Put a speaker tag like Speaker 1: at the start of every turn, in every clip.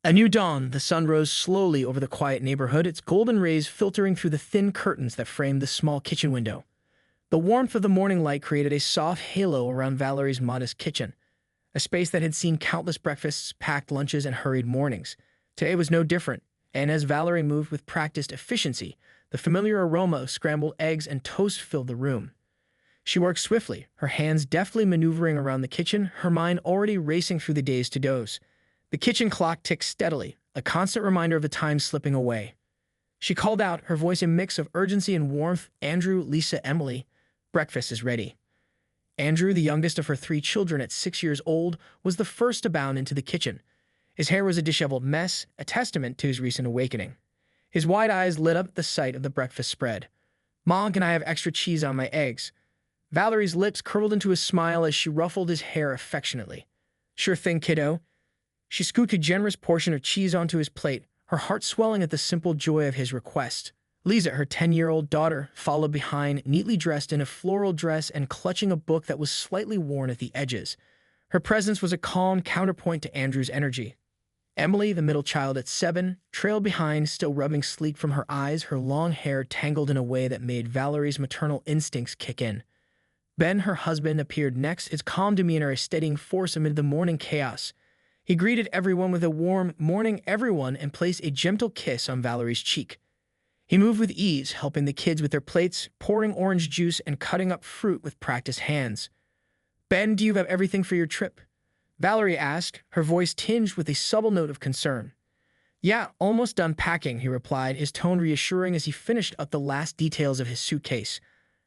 Speaker 1: A new dawn, the sun rose slowly over the quiet neighborhood, its golden rays filtering through the thin curtains that framed the small kitchen window. The warmth of the morning light created a soft halo around Valerie's modest kitchen, a space that had seen countless breakfasts, packed lunches, and hurried mornings. Today was no different, and as Valerie moved with practiced efficiency, the familiar aroma of scrambled eggs and toast filled the room. She worked swiftly, her hands deftly maneuvering around the kitchen, her mind already racing through the days to doze. The kitchen clock ticked steadily, a constant reminder of the time slipping away. She called out, her voice a mix of urgency and warmth, "Andrew, Lisa, Emily, breakfast is ready." Andrew, the youngest of her three children at 6 years old, was the first to bound into the kitchen. His hair was a disheveled mess, a testament to his recent awakening. His wide eyes lit up at the sight of the breakfast spread. "Mom, can I have extra cheese on my eggs?" Valerie's lips curled into a smile as she ruffled his hair affectionately. "Sure thing, kiddo." She scooped a generous portion of cheese onto his plate, her heart swelling at the simple joy of his request. Lisa, her 10-year-old daughter, followed behind, neatly dressed in a floral dress and clutching a book that was slightly worn at the edges. Her presence was a calm counterpoint to Andrew's energy. Emily, the middle child at 7, trailed behind, still rubbing sleep from her eyes, her long hair tangled in a way that made Valerie's maternal instincts kick in. Ben, her husband, appeared next, his calm demeanor a steadying force amid the morning chaos. He greeted everyone with a warm "morning, everyone," and placed a gentle kiss on Valerie's cheek. He moved with ease, helping the kids with their plates, pouring orange juice and cutting up fruit with practiced hands. "Ben, do you have everything for your trip?" Valerie asked, her voice tinged with a subtle note of concern. "Yeah, almost done packing," he replied, his tone reassuring as he finished up the last details of his suitcase.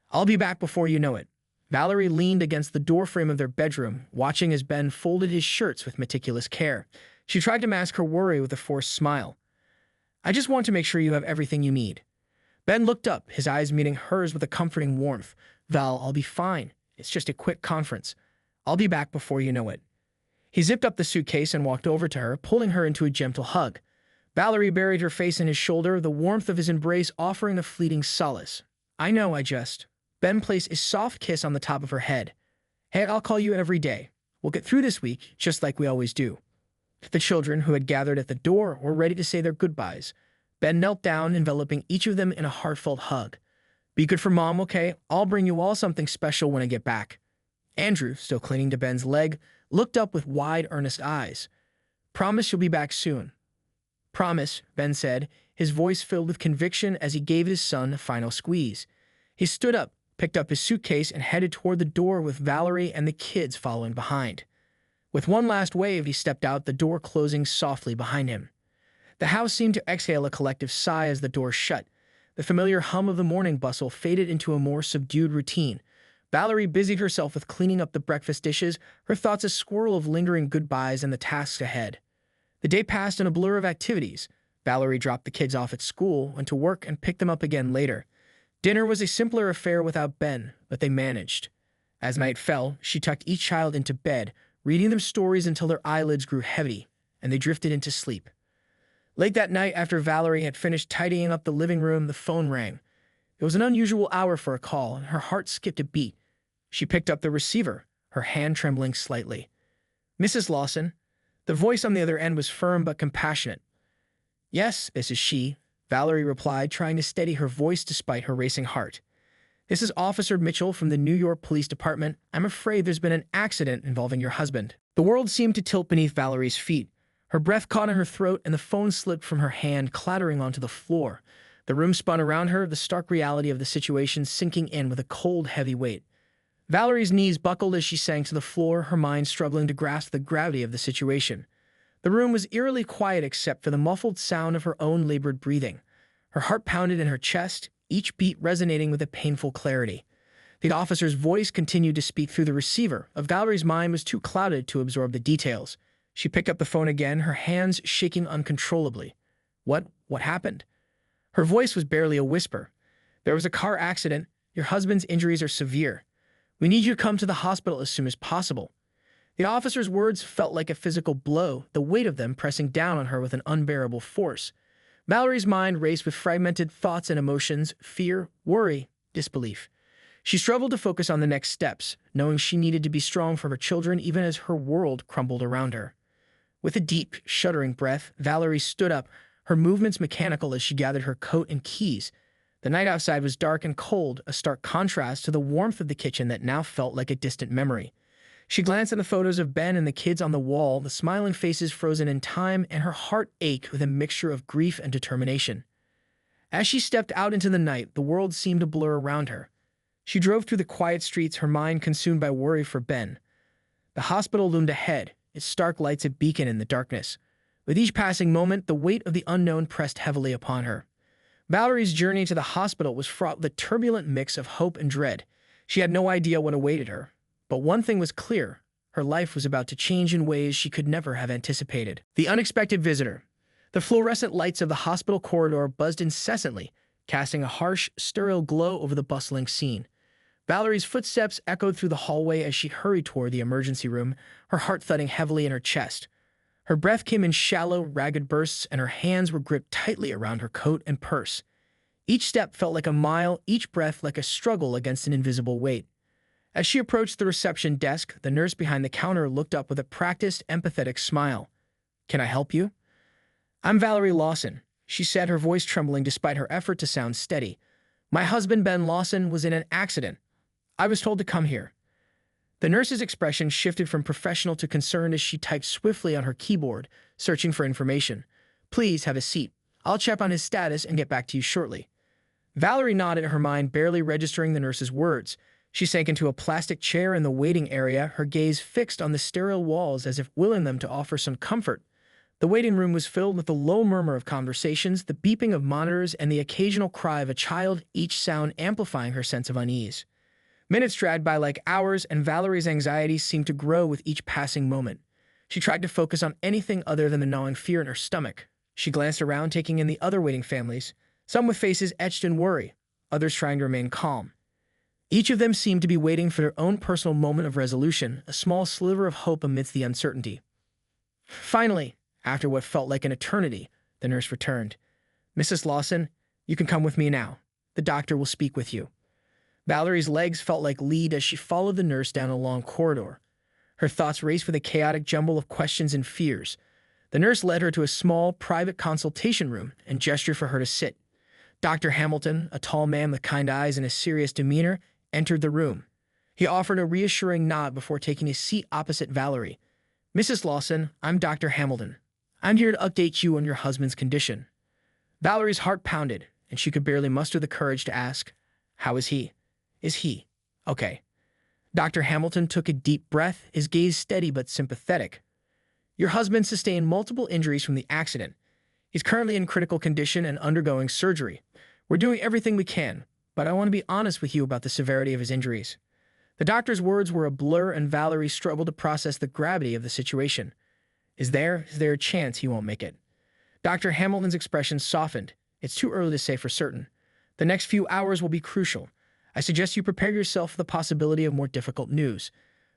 Speaker 1: "I'll be back before you know it." Valerie leaned against the doorframe of their bedroom, watching as Ben folded his shirts with meticulous care. She tried to mask her worry with a forced smile. "I just want to make sure you have everything you need." Ben looked up, his eyes meeting hers with a comforting warmth. "Val, I'll be fine. It's just a quick conference. I'll be back before you know it." He zipped up the suitcase and walked over to her, pulling her into a gentle hug. Valerie buried her face in his shoulder, the warmth of his embrace offering a fleeting solace. "I know, I just—" Ben placed a soft kiss on the top of her head. "Hey, I'll call you every day. We'll get through this week, just like we always do." The children, who had gathered at the door, were ready to say their goodbyes. Ben knelt down, enveloping each of them in a heartfelt hug. "Be good for Mom, okay? I'll bring you all something special when I get back." Andrew, still clinging to Ben's leg, looked up with wide, earnest eyes. "Promise you'll be back soon." "Promise," Ben said, his voice filled with conviction as he gave his son a final squeeze. He stood up, picked up his suitcase, and headed toward the door with Valerie and the kids following behind. With one last wave, he stepped out, the door closing softly behind him. The house seemed to exhale a collective sigh as the door shut. The familiar hum of the morning bustle faded into a more subdued routine. Valerie busied herself with cleaning up the breakfast dishes, her thoughts a swirl of lingering goodbyes and the tasks ahead. The day passed in a blur of activities. Valerie dropped the kids off at school, went to work, and picked them up again later. Dinner was a simpler affair without Ben, but they managed. As night fell, she tucked each child into bed, reading them stories until their eyelids grew heavy, and they drifted into sleep. Late that night, after Valerie had finished tidying up the living room, the phone rang. It was an unusual hour for a call, and her heart skipped a beat. She picked up the receiver, her hand trembling slightly. "Mrs. Lawson?" The voice on the other end was firm but compassionate. "Yes, this is she," Valerie replied, trying to steady her voice despite her racing heart. "This is Officer Mitchell from the New York Police Department. I'm afraid there's been an accident involving your husband." The world seemed to tilt beneath Valerie's feet. Her breath caught in her throat, and the phone slipped from her hand, clattering onto the floor. The room spun around her, the stark reality of the situation sinking in with a cold, heavy weight. Valerie's knees buckled as she sank to the floor, her mind struggling to grasp the gravity of the situation. The room was eerily quiet except for the muffled sound of her own labored breathing. Her heart pounded in her chest, each beat resonating with a painful clarity. The officer's voice continued to speak through the receiver, but Valerie's mind was too clouded to absorb the details. She picked up the phone again, her hands shaking uncontrollably. What happened?" Her voice was barely a whisper. "There was a car accident. Your husband's injuries are severe. We need you to come to the hospital as soon as possible." The officer's words felt like a physical blow, the weight of them pressing down on her with an unbearable force. Valerie's mind raced with fragmented thoughts and emotions, fear, worry, disbelief. She struggled to focus on the next steps, knowing she needed to be strong for her children even as her world crumbled around her. With a deep, shuddering breath, Valerie stood up, her movements mechanical as she gathered her coat and keys. The night outside was dark and cold, a stark contrast to the warmth of the kitchen that now felt like a distant memory. She glanced at the photos of Ben and the kids on the wall, the smiling faces frozen in time, and her heart ached with a mixture of grief and determination. As she stepped out into the night, the world seemed to blur around her. She drove through the quiet streets, her mind consumed by worry for Ben. The hospital loomed ahead, its stark lights a beacon in the darkness. With each passing moment, the weight of the unknown pressed heavily upon her. Valerie's journey to the hospital was fraught with a turbulent mix of hope and dread. She had no idea what awaited her. But one thing was clear. Her life was about to change in ways she could never have anticipated. The unexpected visitor. The fluorescent lights of the hospital corridor buzzed incessantly, casting a harsh, sterile glow over the bustling scene. Valerie's footsteps echoed through the hallway as she hurried toward the emergency room, her heart thudding heavily in her chest. Her breath came in shallow, ragged bursts, and her hands were gripped tightly around her coat and purse. Each step felt like a mile, each breath like a struggle against an invisible weight. As she approached the reception desk, the nurse behind the counter looked up with a practiced, empathetic smile. "Can I help you?" "I'm Valerie Lawson," she said, her voice trembling despite her effort to sound steady. "My husband, Ben Lawson, was in an accident. I was told to come here." The nurse's expression shifted from professional to concerned as she typed swiftly on her keyboard, searching for information. "Please have a seat. I'll check on his status and get back to you shortly." Valerie nodded, her mind barely registering the nurse's words. She sank into a plastic chair in the waiting area, her gaze fixed on the sterile walls as if willing them to offer some comfort. The waiting room was filled with the low murmur of conversations, the beeping of monitors, and the occasional cry of a child, each sound amplifying her sense of unease. Minutes dragged by like hours, and Valerie's anxiety seemed to grow with each passing moment. She tried to focus on anything other than the gnawing fear in her stomach. She glanced around, taking in the other waiting families, some with faces etched in worry, others trying to remain calm. Each of them seemed to be waiting for their own personal moment of resolution, a small sliver of hope amidst the uncertainty. Finally, after what felt like an eternity, the nurse returned. "Mrs. Lawson, you can come with me now. The doctor will speak with you." Valerie's legs felt like lead as she followed the nurse down a long corridor. Her thoughts raced with a chaotic jumble of questions and fears. The nurse led her to a small, private consultation room and gestured for her to sit. Dr. Hamilton, a tall man with kind eyes and a serious demeanor, entered the room. He offered a reassuring nod before taking his seat opposite Valerie. "Mrs. Lawson, I'm Dr. Hamilton. I'm here to update you on your husband's condition." Valerie's heart pounded, and she could barely muster the courage to ask, "How is he? Is he okay?" Dr. Hamilton took a deep breath, his gaze steady but sympathetic. "Your husband sustained multiple injuries from the accident. He's currently in critical condition and undergoing surgery. We're doing everything we can, but I want to be honest with you about the severity of his injuries." The doctor's words were a blur, and Valerie struggled to process the gravity of the situation. Is there a chance he won't make it?" Dr. Hamilton's expression softened. "It's too early to say for certain. The next few hours will be crucial. I suggest you prepare yourself for the possibility of more difficult news."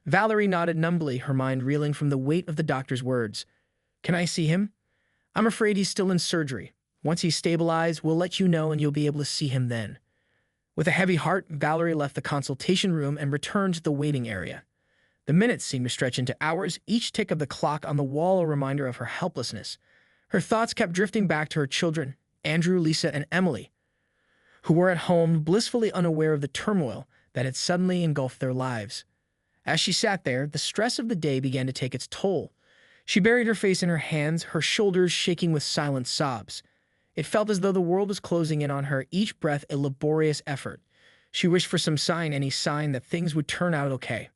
Speaker 1: Valerie nodded numbly, her mind reeling from the weight of the doctor's words. "Can I see him?" "I'm afraid he's still in surgery. Once he's stabilized, we'll let you know and you'll be able to see him then." With a heavy heart, Valerie left the consultation room and returned to the waiting area. The minutes seemed to stretch into hours, each tick of the clock on the wall a reminder of her helplessness. Her thoughts kept drifting back to her children, Andrew, Lisa, and Emily, who were at home, blissfully unaware of the turmoil that had suddenly engulfed their lives. As she sat there, the stress of the day began to take its toll. She buried her face in her hands, her shoulders shaking with silent sobs. It felt as though the world was closing in on her, each breath a laborious effort. She wished for some sign, any sign that things would turn out okay.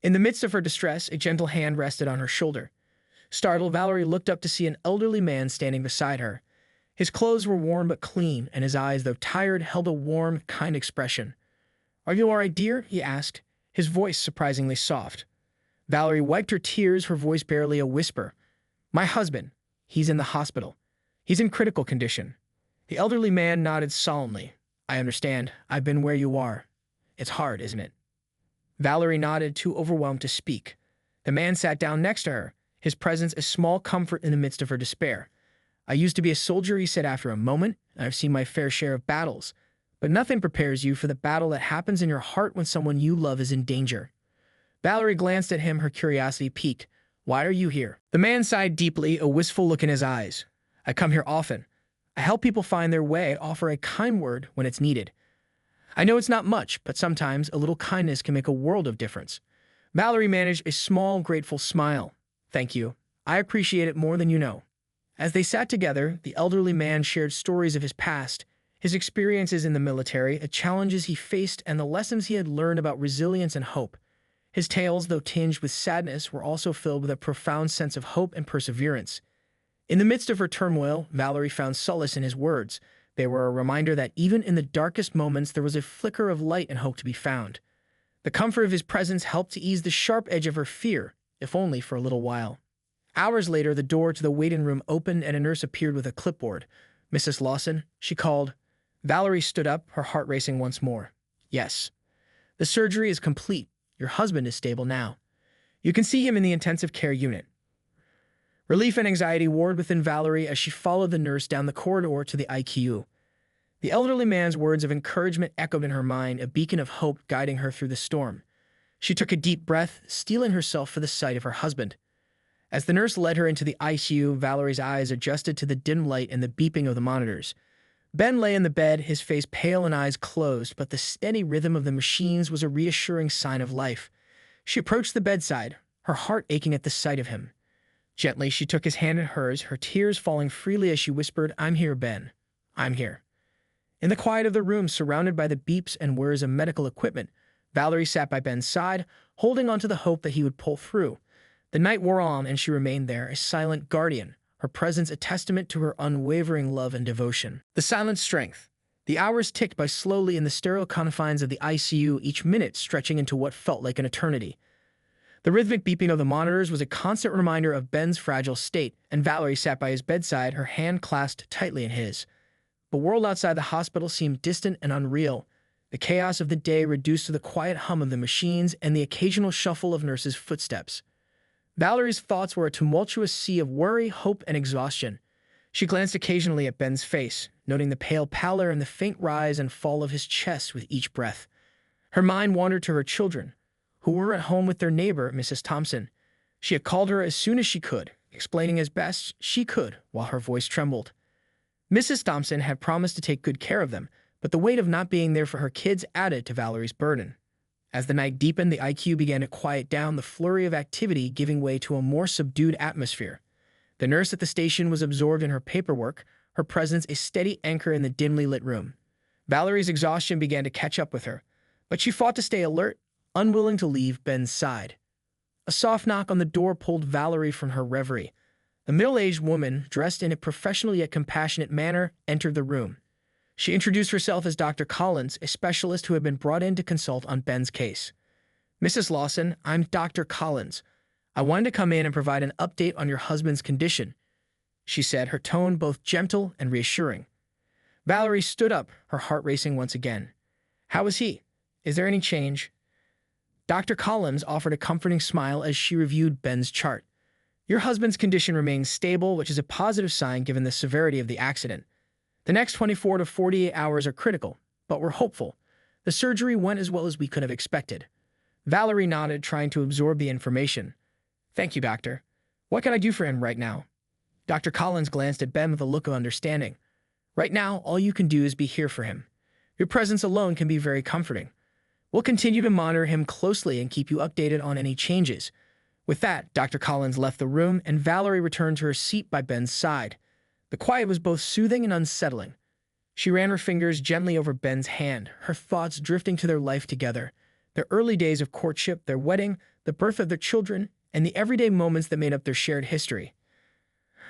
Speaker 1: In the midst of her distress, a gentle hand rested on her shoulder. Startled, Valerie looked up to see an elderly man standing beside her. His clothes were worn but clean, and his eyes, though tired, held a warm, kind expression. "Are you all right, dear?" he asked, his voice surprisingly soft. Valerie wiped her tears, her voice barely a whisper. "My husband. He's in the hospital. He's in critical condition." The elderly man nodded solemnly. "I understand. I've been where you are. It's hard, isn't it?" Valerie nodded, too overwhelmed to speak. The man sat down next to her, his presence a small comfort in the midst of her despair. "I used to be a soldier," he said after a moment, "and I've seen my fair share of battles. But nothing prepares you for the battle that happens in your heart when someone you love is in danger." Valerie glanced at him, her curiosity piqued. Why are you here?" The man sighed deeply, a wistful look in his eyes. "I come here often. I help people find their way, offer a kind word when it's needed. I know it's not much, but sometimes a little kindness can make a world of difference." Valerie managed a small, grateful smile. "Thank you. I appreciate it more than you know." As they sat together, the elderly man shared stories of his past, his experiences in the military, the challenges he faced, and the lessons he had learned about resilience and hope. His tales, though tinged with sadness, were also filled with a profound sense of hope and perseverance. In the midst of her turmoil, Valerie found solace in his words. They were a reminder that even in the darkest moments there was a flicker of light and hope to be found. The comfort of his presence helped to ease the sharp edge of her fear, if only for a little while. Hours later, the door to the waiting room opened and a nurse appeared with a clipboard. "Mrs. Lawson," she called. Valerie stood up, her heart racing once more. "Yes. The surgery is complete. Your husband is stable now. You can see him in the intensive care unit." Relief and anxiety warred within Valerie as she followed the nurse down the corridor to the ICU. The elderly man's words of encouragement echoed in her mind, a beacon of hope guiding her through the storm. She took a deep breath, steeling herself for the sight of her husband. As the nurse led her into the ICU, Valerie's eyes adjusted to the dim light and the beeping of the monitors. Ben lay in the bed, his face pale and eyes closed, but the steady rhythm of the machines was a reassuring sign of life. She approached the bedside, her heart aching at the sight of him. Gently, she took his hand in hers, her tears falling freely as she whispered, "I'm here, Ben. I'm here." In the quiet of the room, surrounded by the beeps and whirs of medical equipment, Valerie sat by Ben's side, holding on to the hope that he would pull through. The night wore on, and she remained there, a silent guardian, her presence a testament to her unwavering love and devotion. The silent strength. The hours ticked by slowly in the sterile confines of the ICU, each minute stretching into what felt like an eternity. The rhythmic beeping of the monitors was a constant reminder of Ben's fragile state, and Valerie sat by his bedside, her hand clasped tightly in his. The world outside the hospital seemed distant and unreal, the chaos of the day reduced to the quiet hum of the machines and the occasional shuffle of nurses' footsteps. Valerie's thoughts were a tumultuous sea of worry, hope, and exhaustion. She glanced occasionally at Ben's face, noting the pale pallor and the faint rise and fall of his chest with each breath. Her mind wandered to her children, who were at home with their neighbor, Mrs. Thompson. She had called her as soon as she could, explaining as best she could while her voice trembled. Mrs. Thompson had promised to take good care of them, but the weight of not being there for her kids added to Valerie's burden. As the night deepened, the ICU began to quiet down, the flurry of activity giving way to a more subdued atmosphere. The nurse at the station was absorbed in her paperwork, her presence a steady anchor in the dimly lit room. Valerie's exhaustion began to catch up with her, but she fought to stay alert, unwilling to leave Ben's side. A soft knock on the door pulled Valerie from her reverie. A middle-aged woman, dressed in a professional yet compassionate manner, entered the room. She introduced herself as Dr. Collins, a specialist who had been brought in to consult on Ben's case. "Mrs. Lawson, I'm Dr. Collins. I wanted to come in and provide an update on your husband's condition," she said, her tone both gentle and reassuring. Valerie stood up, her heart racing once again. "How is he? Is there any change?" Dr. Collins offered a comforting smile as she reviewed Ben's chart. "Your husband's condition remains stable, which is a positive sign given the severity of the accident. The next 24 to 48 hours are critical, but we're hopeful. The surgery went as well as we could have expected." Valerie nodded, trying to absorb the information. "Thank you, doctor. What can I do for him right now?" Dr. Collins glanced at Ben with a look of understanding. "Right now, all you can do is be here for him. Your presence alone can be very comforting. We'll continue to monitor him closely and keep you updated on any changes." With that, Dr. Collins left the room, and Valerie returned to her seat by Ben's side. The quiet was both soothing and unsettling. She ran her fingers gently over Ben's hand, her thoughts drifting to their life together, their early days of courtship, their wedding, the birth of their children, and the everyday moments that made up their shared history.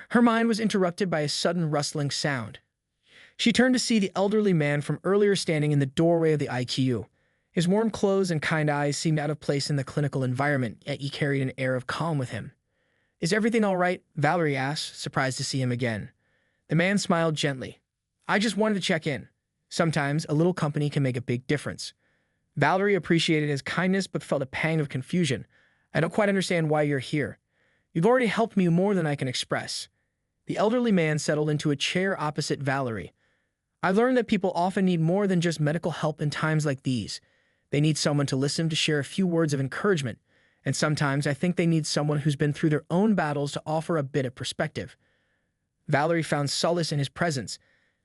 Speaker 1: Her mind was interrupted by a sudden rustling sound. She turned to see the elderly man from earlier standing in the doorway of the ICU. His warm clothes and kind eyes seemed out of place in the clinical environment, yet he carried an air of calm with him. "Is everything all right?" Valerie asked, surprised to see him again. The man smiled gently. "I just wanted to check in. Sometimes a little company can make a big difference." Valerie appreciated his kindness but felt a pang of confusion. "I don't quite understand why you're here. You've already helped me more than I can express." The elderly man settled into a chair opposite Valerie. "I've learned that people often need more than just medical help in times like these. They need someone to listen, to share a few words of encouragement, and sometimes I think they need someone who's been through their own battles to offer a bit of perspective. Valerie found solace in his presence.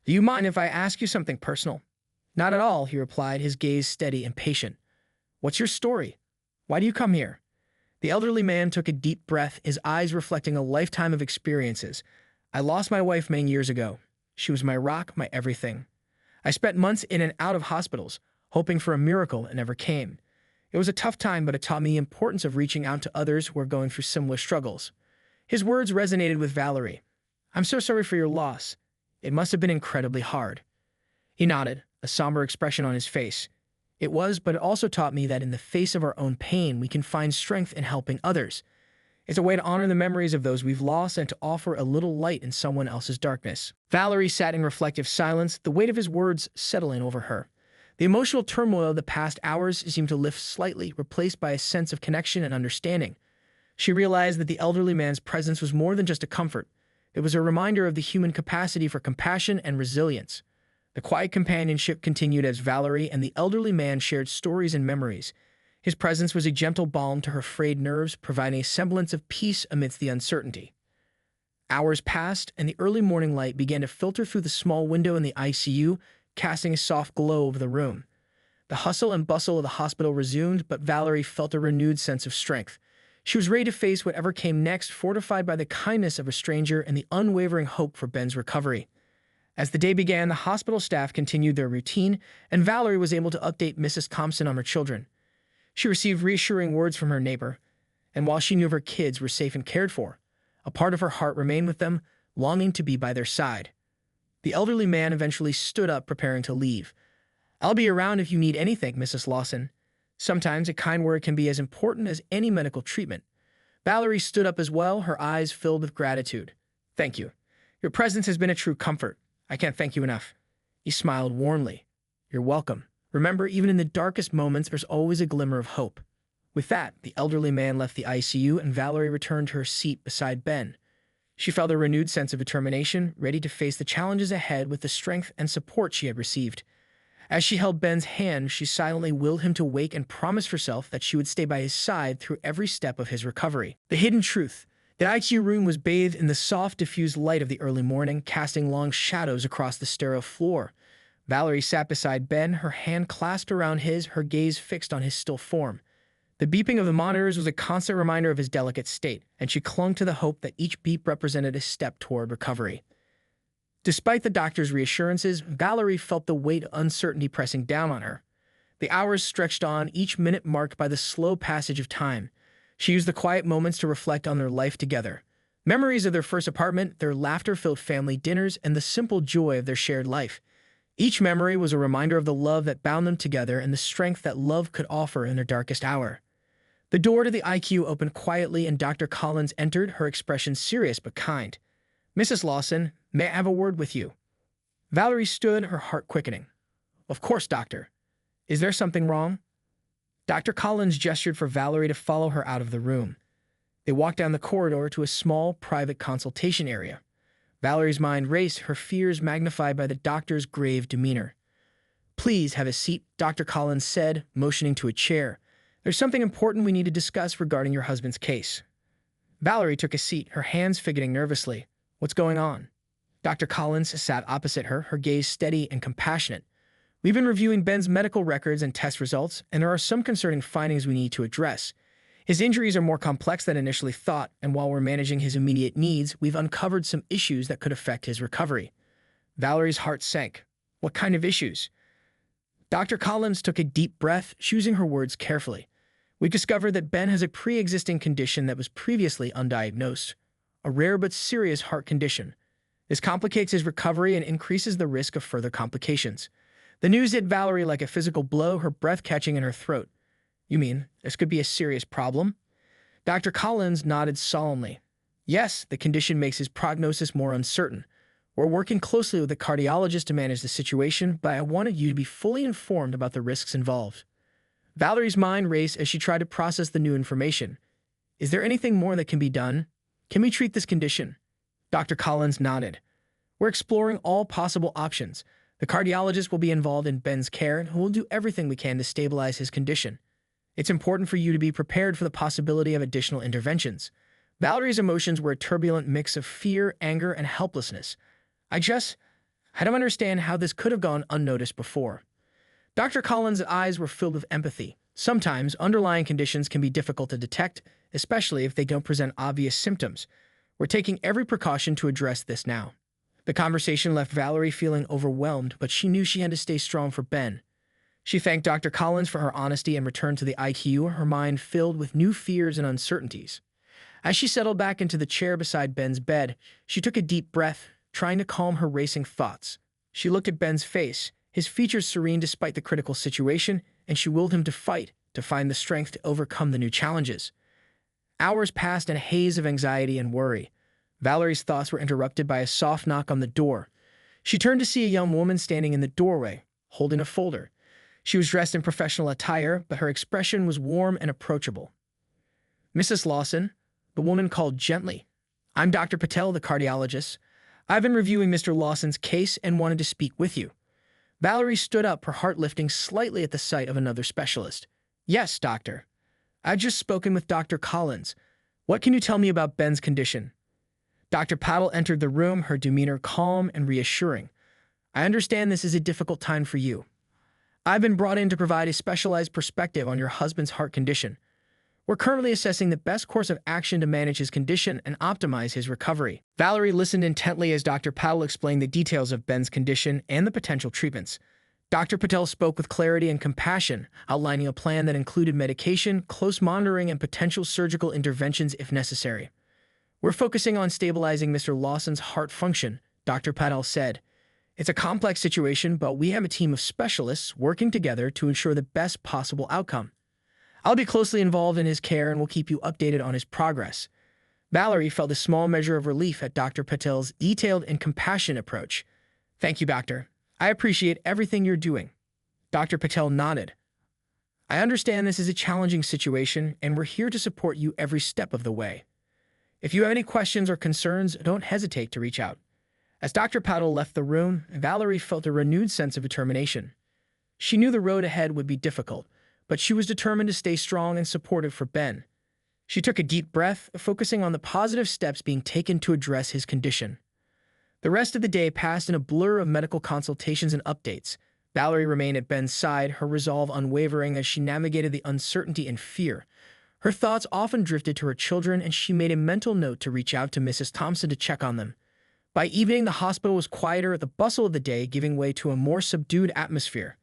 Speaker 1: Do you mind if I ask you something personal? Not at all, he replied, his gaze steady and patient. What's your story? Why do you come here? The elderly man took a deep breath, his eyes reflecting a lifetime of experiences. I lost my wife many years ago. She was my rock, my everything. I spent months in and out of hospitals, hoping for a miracle, and never came. It was a tough time, but it taught me the importance of reaching out to others who are going through similar struggles. His words resonated with Valerie. I'm so sorry for your loss. It must have been incredibly hard. He nodded, a somber expression on his face. It was, but it also taught me that in the face of our own pain, we can find strength in helping others. It's a way to honor the memories of those we've lost and to offer a little light in someone else's darkness. Valerie sat in reflective silence, the weight of his words settling over her. The emotional turmoil of the past hours seemed to lift slightly, replaced by a sense of connection and understanding. She realized that the elderly man's presence was more than just a comfort. It was a reminder of the human capacity for compassion and resilience. The quiet companionship continued as Valerie and the elderly man shared stories and memories. His presence was a gentle balm to her frayed nerves, providing a semblance of peace amidst the uncertainty. Hours passed, and the early morning light began to filter through the small window in the ICU, casting a soft glow over the room. The hustle and bustle of the hospital resumed, but Valerie felt a renewed sense of strength. She was ready to face whatever came next, fortified by the kindness of a stranger and the unwavering hope for Ben's recovery. As the day began, the hospital staff continued their routine, and Valerie was able to update Mrs. Thompson on her children. She received reassuring words from her neighbor, and while she knew her kids were safe and cared for, a part of her heart remained with them, longing to be by their side. The elderly man eventually stood up, preparing to leave. I'll be around if you need anything, Mrs. Lawson. Sometimes a kind word can be as important as any medical treatment. Valerie stood up as well, her eyes filled with gratitude. Thank you. Your presence has been a true comfort. I can't thank you enough. He smiled warmly. You're welcome. Remember, even in the darkest moments, there's always a glimmer of hope. With that, the elderly man left the ICU and Valerie returned to her seat beside Ben. She felt a renewed sense of determination, ready to face the challenges ahead with the strength and support she had received. As she held Ben's hand, she silently willed him to wake and promised herself that she would stay by his side through every step of his recovery. The hidden truth. The ICU room was bathed in the soft, diffused light of the early morning, casting long shadows across the sterile floor. Valerie sat beside Ben, her hand clasped around his, her gaze fixed on his still form. The beeping of the monitors was a constant reminder of his delicate state, and she clung to the hope that each beep represented a step toward recovery. Despite the doctor's reassurances, Valerie felt the weight of uncertainty pressing down on her. The hours stretched on, each minute marked by the slow passage of time. She used the quiet moments to reflect on their life together. Memories of their first apartment, their laughter-filled family dinners, and the simple joy of their shared life. Each memory was a reminder of the love that bound them together and the strength that love could offer in their darkest hour. The door to the ICU opened quietly and Dr. Collins entered, her expression serious but kind. Mrs. Lawson, may I have a word with you? Valerie stood, her heart quickening. Of course, doctor. Is there something wrong? Dr. Collins gestured for Valerie to follow her out of the room. They walked down the corridor to a small, private consultation area. Valerie's mind raced, her fears magnified by the doctor's grave demeanor. Please have a seat, Dr. Collins said, motioning to a chair. There's something important we need to discuss regarding your husband's case. Valerie took a seat, her hands fidgeting nervously. What's going on? Dr. Collins sat opposite her, her gaze steady and compassionate. We've been reviewing Ben's medical records and test results, and there are some concerning findings we need to address. His injuries are more complex than initially thought, and while we're managing his immediate needs, we've uncovered some issues that could affect his recovery. Valerie's heart sank. What kind of issues? Dr. Collins took a deep breath, choosing her words carefully. We discovered that Ben has a pre-existing condition that was previously undiagnosed, a rare but serious heart condition. This complicates his recovery and increases the risk of further complications. The news hit Valerie like a physical blow, her breath catching in her throat. You mean, this could be a serious problem? Dr. Collins nodded solemnly. Yes, the condition makes his prognosis more uncertain. We're working closely with the cardiologist to manage the situation, but I wanted you to be fully informed about the risks involved. Valerie's mind raced as she tried to process the new information. Is there anything more that can be done? Can we treat this condition? Dr. Collins nodded. We're exploring all possible options. The cardiologist will be involved in Ben's care and will do everything we can to stabilize his condition. It's important for you to be prepared for the possibility of additional interventions. Valerie's emotions were a turbulent mix of fear, anger, and helplessness. I don't understand how this could have gone unnoticed before. Dr. Collins' eyes were filled with empathy. Sometimes underlying conditions can be difficult to detect, especially if they don't present obvious symptoms. We're taking every precaution to address this now. The conversation left Valerie feeling overwhelmed, but she knew she had to stay strong for Ben. She thanked Dr. Collins for her honesty and returned to the ICU, her mind filled with new fears and uncertainties. As she settled back into the chair beside Ben's bed, she took a deep breath, trying to calm her racing thoughts. She looked at Ben's face, his features serene despite the critical situation, and she willed him to fight, to find the strength to overcome the new challenges. Hours passed in a haze of anxiety and worry. Valerie's thoughts were interrupted by a soft knock on the door. She turned to see a young woman standing in the doorway, holding a folder. She was dressed in professional attire, but her expression was warm and approachable. "Mrs. Lawson," the woman called gently. "I'm Dr. Patel, the cardiologist. I've been reviewing Mr. Lawson's case and wanted to speak with you." Valerie stood up, her heart lifting slightly at the sight of another specialist. "Yes, doctor. I've just spoken with Dr. Collins. What can you tell me about Ben's condition?" Dr. Patel entered the room, her demeanor calm and reassuring. "I understand this is a difficult time for you. I've been brought in to provide a specialized perspective on your husband's heart condition. We're currently assessing the best course of action to manage his condition and optimize his recovery." Valerie listened intently as Dr. Patel explained the details of Ben's condition and the potential treatments. Dr. Patel spoke with clarity and compassion, outlining a plan that included medication, close monitoring, and potential surgical interventions if necessary. "We're focusing on stabilizing Mr. Lawson's heart function," Dr. Patel said. "It's a complex situation, but we have a team of specialists working together to ensure the best possible outcome. I'll be closely involved in his care and will keep you updated on his progress." Valerie felt a small measure of relief at Dr. Patel's detailed and compassionate approach. "Thank you, doctor. I appreciate everything you're doing." Dr. Patel nodded. "I understand this is a challenging situation, and we're here to support you every step of the way. If you have any questions or concerns, don't hesitate to reach out." As Dr. Patel left the room, Valerie felt a renewed sense of determination. She knew the road ahead would be difficult, but she was determined to stay strong and supportive for Ben. She took a deep breath, focusing on the positive steps being taken to address his condition. The rest of the day passed in a blur of medical consultations and updates. Valerie remained at Ben's side, her resolve unwavering as she navigated the uncertainty and fear. Her thoughts often drifted to her children, and she made a mental note to reach out to Mrs. Thompson to check on them. By evening, the hospital was quieter, the bustle of the day giving way to a more subdued atmosphere.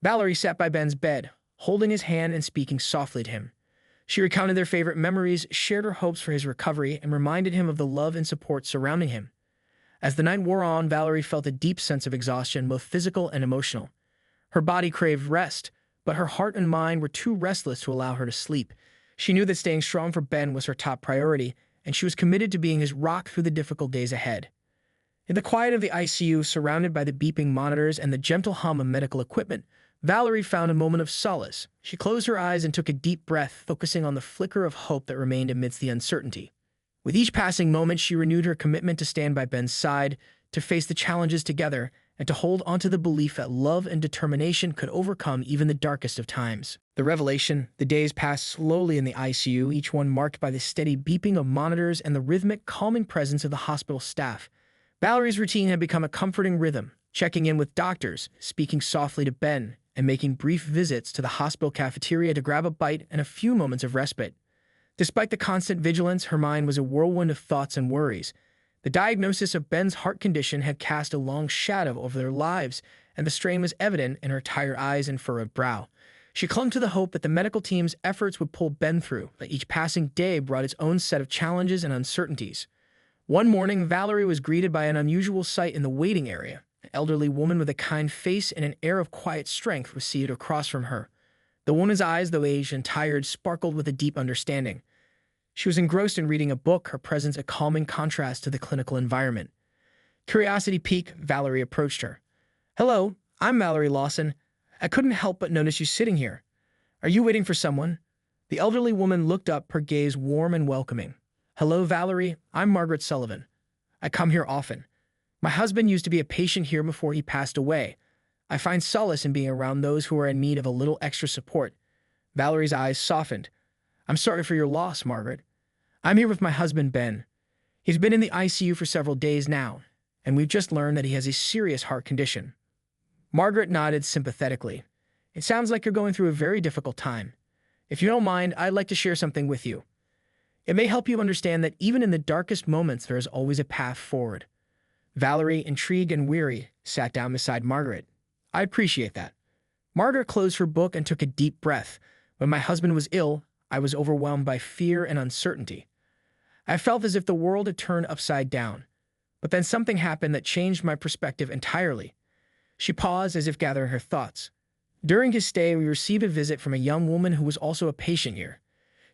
Speaker 1: Valerie sat by Ben's bed, holding his hand and speaking softly to him. She recounted their favorite memories, shared her hopes for his recovery, and reminded him of the love and support surrounding him. As the night wore on, Valerie felt a deep sense of exhaustion, both physical and emotional. Her body craved rest, but her heart and mind were too restless to allow her to sleep. She knew that staying strong for Ben was her top priority, and she was committed to being his rock through the difficult days ahead. In the quiet of the ICU, surrounded by the beeping monitors and the gentle hum of medical equipment, Valerie found a moment of solace. She closed her eyes and took a deep breath, focusing on the flicker of hope that remained amidst the uncertainty. With each passing moment, she renewed her commitment to stand by Ben's side, to face the challenges together, and to hold onto the belief that love and determination could overcome even the darkest of times. The days passed slowly in the ICU, each one marked by the steady beeping of monitors and the rhythmic, calming presence of the hospital staff. Valerie's routine had become a comforting rhythm, checking in with doctors, speaking softly to Ben, and making brief visits to the hospital cafeteria to grab a bite and a few moments of respite. Despite the constant vigilance, her mind was a whirlwind of thoughts and worries. The diagnosis of Ben's heart condition had cast a long shadow over their lives, and the strain was evident in her tired eyes and furrowed brow. She clung to the hope that the medical team's efforts would pull Ben through, but each passing day brought its own set of challenges and uncertainties. One morning, Valerie was greeted by an unusual sight in the waiting area. An elderly woman with a kind face and an air of quiet strength was seated across from her. The woman's eyes, though aged and tired, sparkled with a deep understanding. She was engrossed in reading a book, her presence a calming contrast to the clinical environment. Curiosity piqued, Valerie approached her. "Hello, I'm Valerie Lawson. I couldn't help but notice you sitting here. Are you waiting for someone?" The elderly woman looked up, her gaze warm and welcoming. "Hello, Valerie. I'm Margaret Sullivan. I come here often. My husband used to be a patient here before he passed away. I find solace in being around those who are in need of a little extra support." Valerie's eyes softened. I'm sorry for your loss, Margaret. I'm here with my husband, Ben. He's been in the ICU for several days now, and we've just learned that he has a serious heart condition. Margaret nodded sympathetically. It sounds like you're going through a very difficult time. If you don't mind, I'd like to share something with you. It may help you understand that even in the darkest moments, there is always a path forward. Valerie, intrigued and weary, sat down beside Margaret. I appreciate that. Margaret closed her book and took a deep breath. When my husband was ill, I was overwhelmed by fear and uncertainty. I felt as if the world had turned upside down. But then something happened that changed my perspective entirely. She paused as if gathering her thoughts. During his stay, we received a visit from a young woman who was also a patient here.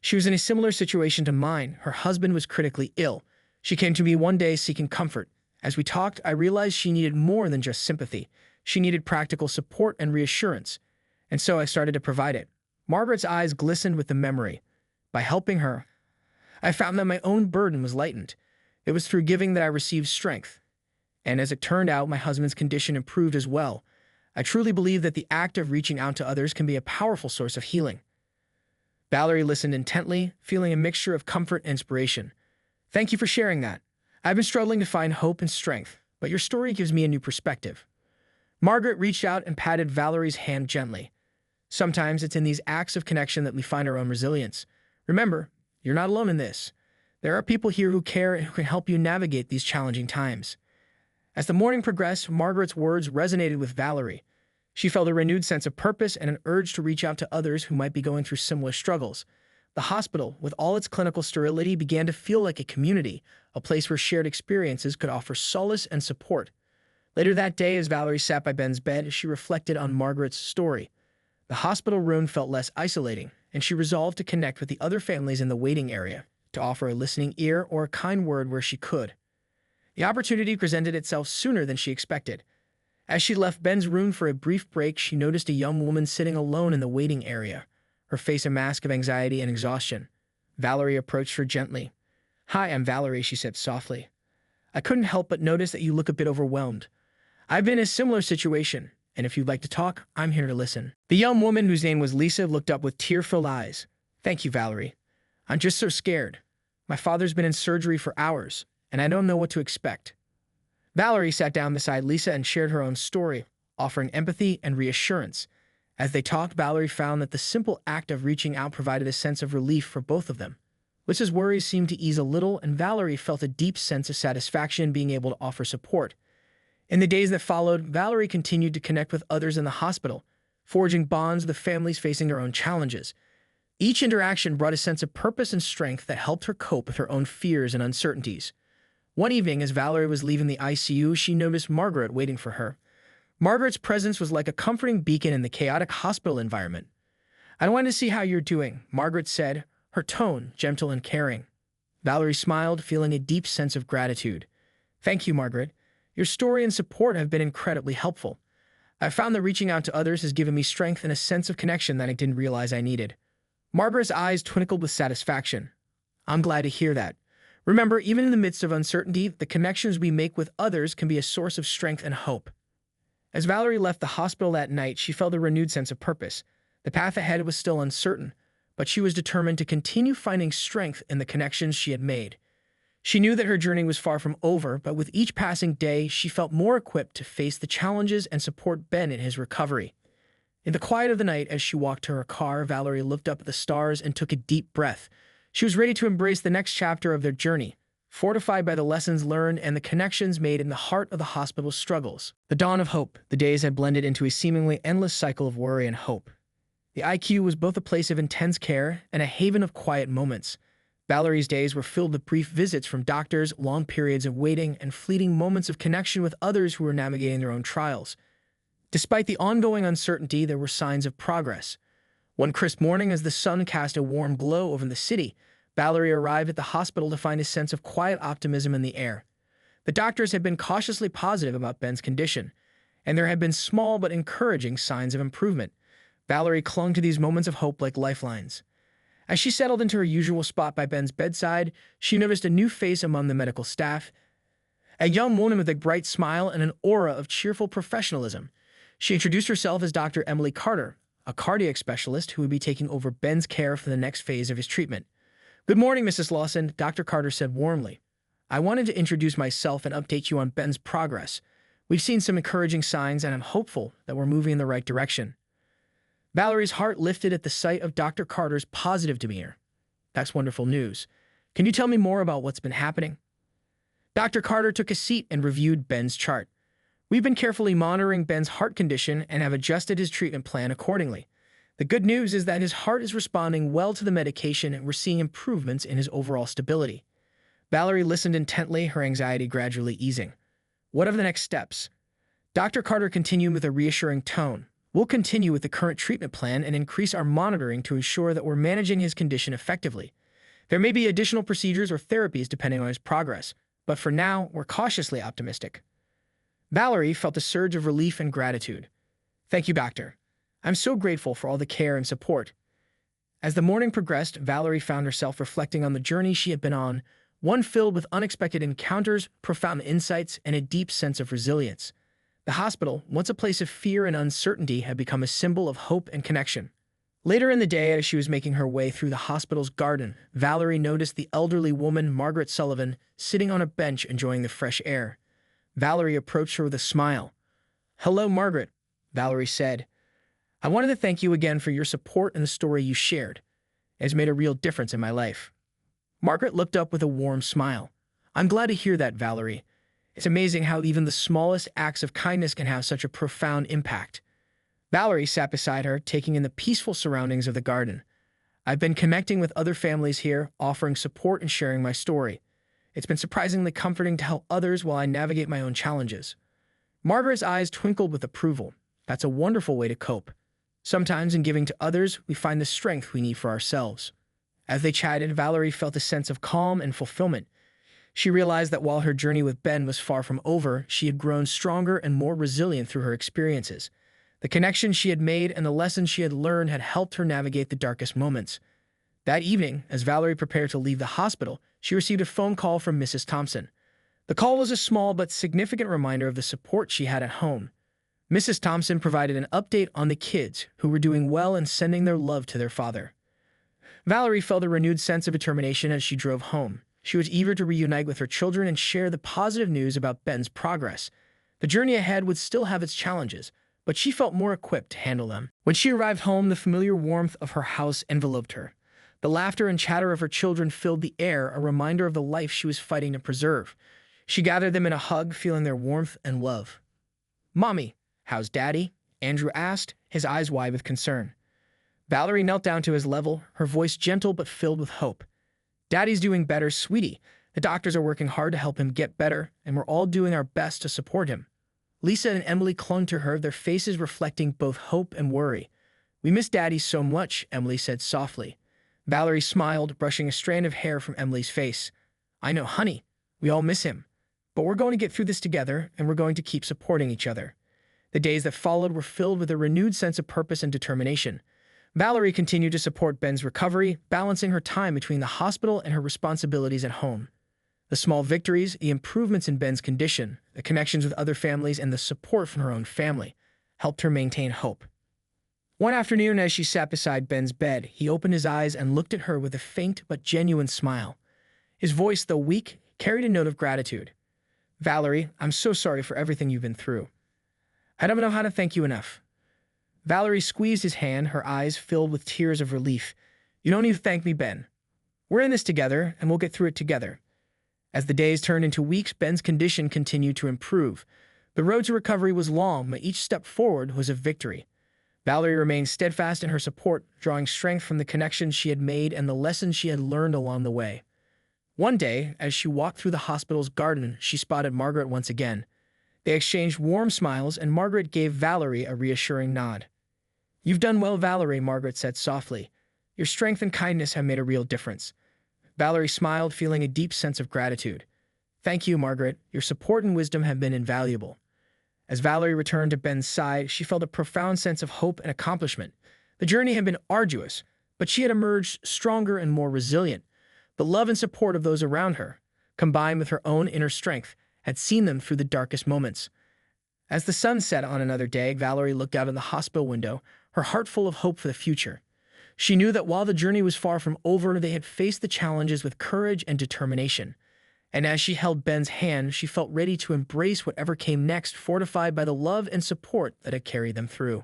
Speaker 1: She was in a similar situation to mine. Her husband was critically ill. She came to me one day seeking comfort. As we talked, I realized she needed more than just sympathy. She needed practical support and reassurance. And so I started to provide it. Margaret's eyes glistened with the memory. By helping her, I found that my own burden was lightened. It was through giving that I received strength. And as it turned out, my husband's condition improved as well. I truly believe that the act of reaching out to others can be a powerful source of healing. Valerie listened intently, feeling a mixture of comfort and inspiration. Thank you for sharing that. I've been struggling to find hope and strength, but your story gives me a new perspective. Margaret reached out and patted Valerie's hand gently. Sometimes it's in these acts of connection that we find our own resilience. Remember, you're not alone in this. There are people here who care and who can help you navigate these challenging times. As the morning progressed, Margaret's words resonated with Valerie. She felt a renewed sense of purpose and an urge to reach out to others who might be going through similar struggles. The hospital, with all its clinical sterility, began to feel like a community, a place where shared experiences could offer solace and support. Later that day, as Valerie sat by Ben's bed, she reflected on Margaret's story. The hospital room felt less isolating, and she resolved to connect with the other families in the waiting area, to offer a listening ear or a kind word where she could. The opportunity presented itself sooner than she expected. As she left Ben's room for a brief break, she noticed a young woman sitting alone in the waiting area, her face a mask of anxiety and exhaustion. Valerie approached her gently. "Hi, I'm Valerie," she said softly. "I couldn't help but notice that you look a bit overwhelmed. I've been in a similar situation, and if you'd like to talk, I'm here to listen." The young woman, whose name was Lisa, looked up with tear-filled eyes. "Thank you, Valerie. I'm just so scared. My father's been in surgery for hours, and I don't know what to expect." Valerie sat down beside Lisa and shared her own story, offering empathy and reassurance. As they talked, Valerie found that the simple act of reaching out provided a sense of relief for both of them. Lisa's worries seemed to ease a little, and Valerie felt a deep sense of satisfaction in being able to offer support. In the days that followed, Valerie continued to connect with others in the hospital, forging bonds with the families facing their own challenges. Each interaction brought a sense of purpose and strength that helped her cope with her own fears and uncertainties. One evening, as Valerie was leaving the ICU, she noticed Margaret waiting for her. Margaret's presence was like a comforting beacon in the chaotic hospital environment. "I wanted to see how you're doing," Margaret said, her tone gentle and caring. Valerie smiled, feeling a deep sense of gratitude. "Thank you, Margaret. Your story and support have been incredibly helpful. I found that reaching out to others has given me strength and a sense of connection that I didn't realize I needed." Margaret's eyes twinkled with satisfaction. "I'm glad to hear that. Remember, even in the midst of uncertainty, the connections we make with others can be a source of strength and hope." As Valerie left the hospital that night, she felt a renewed sense of purpose. The path ahead was still uncertain, but she was determined to continue finding strength in the connections she had made. She knew that her journey was far from over, but with each passing day, she felt more equipped to face the challenges and support Ben in his recovery. In the quiet of the night, as she walked to her car, Valerie looked up at the stars and took a deep breath. She was ready to embrace the next chapter of their journey, fortified by the lessons learned and the connections made in the heart of the hospital's struggles. The dawn of hope. The days had blended into a seemingly endless cycle of worry and hope. The IQ was both a place of intense care and a haven of quiet moments. Valerie's days were filled with brief visits from doctors, long periods of waiting, and fleeting moments of connection with others who were navigating their own trials. Despite the ongoing uncertainty, there were signs of progress. One crisp morning, as the sun cast a warm glow over the city, Valerie arrived at the hospital to find a sense of quiet optimism in the air. The doctors had been cautiously positive about Ben's condition, and there had been small but encouraging signs of improvement. Valerie clung to these moments of hope like lifelines. As she settled into her usual spot by Ben's bedside, she noticed a new face among the medical staff, a young woman with a bright smile and an aura of cheerful professionalism. She introduced herself as Dr. Emily Carter, a cardiac specialist who would be taking over Ben's care for the next phase of his treatment. "Good morning, Mrs. Lawson," Dr. Carter said warmly. "I wanted to introduce myself and update you on Ben's progress. We've seen some encouraging signs, and I'm hopeful that we're moving in the right direction." Valerie's heart lifted at the sight of Dr. Carter's positive demeanor. "That's wonderful news. Can you tell me more about what's been happening?" Dr. Carter took a seat and reviewed Ben's chart. "We've been carefully monitoring Ben's heart condition and have adjusted his treatment plan accordingly. The good news is that his heart is responding well to the medication, and we're seeing improvements in his overall stability." Valerie listened intently, her anxiety gradually easing. "What are the next steps?" Dr. Carter continued with a reassuring tone. "We'll continue with the current treatment plan and increase our monitoring to ensure that we're managing his condition effectively. There may be additional procedures or therapies depending on his progress, but for now, we're cautiously optimistic." Valerie felt a surge of relief and gratitude. "Thank you, doctor. I'm so grateful for all the care and support." As the morning progressed, Valerie found herself reflecting on the journey she had been on, one filled with unexpected encounters, profound insights, and a deep sense of resilience. The hospital, once a place of fear and uncertainty, had become a symbol of hope and connection. Later in the day, as she was making her way through the hospital's garden, Valerie noticed the elderly woman, Margaret Sullivan, sitting on a bench enjoying the fresh air. Valerie approached her with a smile. "Hello, Margaret," Valerie said. "I wanted to thank you again for your support and the story you shared. It has made a real difference in my life." Margaret looked up with a warm smile. "I'm glad to hear that, Valerie. It's amazing how even the smallest acts of kindness can have such a profound impact." Valerie sat beside her, taking in the peaceful surroundings of the garden. "I've been connecting with other families here, offering support and sharing my story. It's been surprisingly comforting to help others while I navigate my own challenges." Margaret's eyes twinkled with approval. "That's a wonderful way to cope. Sometimes in giving to others, we find the strength we need for ourselves." As they chatted, Valerie felt a sense of calm and fulfillment. She realized that while her journey with Ben was far from over, she had grown stronger and more resilient through her experiences. The connections she had made and the lessons she had learned had helped her navigate the darkest moments. That evening, as Valerie prepared to leave the hospital, she received a phone call from Mrs. Thompson. The call was a small but significant reminder of the support she had at home. Mrs. Thompson provided an update on the kids, who were doing well and sending their love to their father. Valerie felt a renewed sense of determination as she drove home. She was eager to reunite with her children and share the positive news about Ben's progress. The journey ahead would still have its challenges, but she felt more equipped to handle them. When she arrived home, the familiar warmth of her house enveloped her. The laughter and chatter of her children filled the air, a reminder of the life she was fighting to preserve. She gathered them in a hug, feeling their warmth and love. "Mommy, how's Daddy?" Andrew asked, his eyes wide with concern. Valerie knelt down to his level, her voice gentle but filled with hope. "Daddy's doing better, sweetie. The doctors are working hard to help him get better, and we're all doing our best to support him." Lisa and Emily clung to her, their faces reflecting both hope and worry. "We miss Daddy so much," Emily said softly. Valerie smiled, brushing a strand of hair from Emily's face. "I know, honey. We all miss him. But we're going to get through this together, and we're going to keep supporting each other." The days that followed were filled with a renewed sense of purpose and determination. Valerie continued to support Ben's recovery, balancing her time between the hospital and her responsibilities at home. The small victories, the improvements in Ben's condition, the connections with other families, and the support from her own family helped her maintain hope. One afternoon, as she sat beside Ben's bed, he opened his eyes and looked at her with a faint but genuine smile. His voice, though weak, carried a note of gratitude. "Valerie, I'm so sorry for everything you've been through. I don't know how to thank you enough." Valerie squeezed his hand, her eyes filled with tears of relief. "You don't need to thank me, Ben. We're in this together, and we'll get through it together." As the days turned into weeks, Ben's condition continued to improve. The road to recovery was long, but each step forward was a victory. Valerie remained steadfast in her support, drawing strength from the connections she had made and the lessons she had learned along the way. One day, as she walked through the hospital's garden, she spotted Margaret once again. They exchanged warm smiles, and Margaret gave Valerie a reassuring nod. "You've done well, Valerie," Margaret said softly. "Your strength and kindness have made a real difference." Valerie smiled, feeling a deep sense of gratitude. "Thank you, Margaret. Your support and wisdom have been invaluable." As Valerie returned to Ben's side, she felt a profound sense of hope and accomplishment. The journey had been arduous, but she had emerged stronger and more resilient. The love and support of those around her, combined with her own inner strength, had seen them through the darkest moments. As the sun set on another day, Valerie looked out of the hospital window, her heart full of hope for the future. She knew that while the journey was far from over, they had faced the challenges with courage and determination. And as she held Ben's hand, she felt ready to embrace whatever came next, fortified by the love and support that had carried them through.